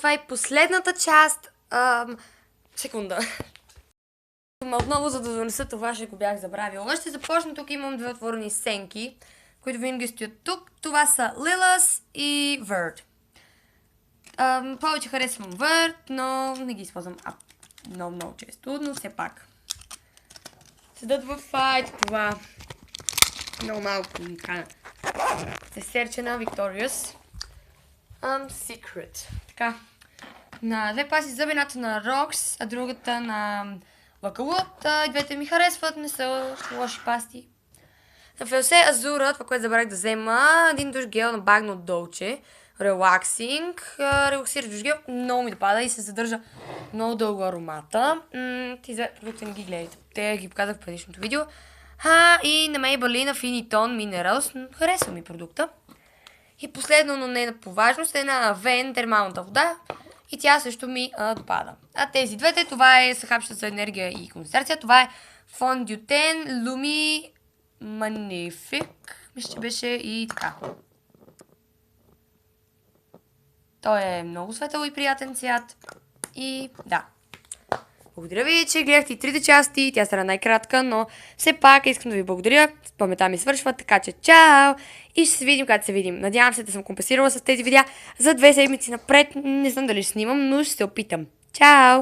това е последната част. Секунда. Отново, за да донеса това, ще го бях забравила. Ще започна. Тук имам две отворени сенки, които винаги стоят тук. Това са Lilas и Vert. Повече харесвам Vert, но не ги използвам много често, но все пак. Седат в това много малко десерче на Victorious Secret. Така. На две паси зъби, едната на Rox, а другата на Lakawood. И двете ми харесват, не са лоши пасти. На Фелсе Азура, това, което забравих да взема, един душ гел на Bagno от Dolce. Релаксинг. Релаксиращ душ гел. Много ми допада и се задържа много дълго аромата. Тези продукти не ги гледайте. Те ги показах в предишното видео. И на Maybelline Affinity Minerals. Харесва ми продукта. И последно, но не по важност, е на Avène термалната вода. И тя също ми допада. А тези двете, това е съхапчета за енергия и концентрация. Това е Fondue Lumi Magnifique. Мисля, че беше и така. Той е много светъл и приятен цвят. И да. Благодаря ви, че гледахте и трите части. Тя стана най-кратка, но все пак искам да ви благодаря. Паметта ми свършва, така че чао! И ще се видим, когато се видим. Надявам се да съм компенсирала с тези видеа за 2 седмици напред. Не знам дали ще снимам, но ще се опитам. Чао!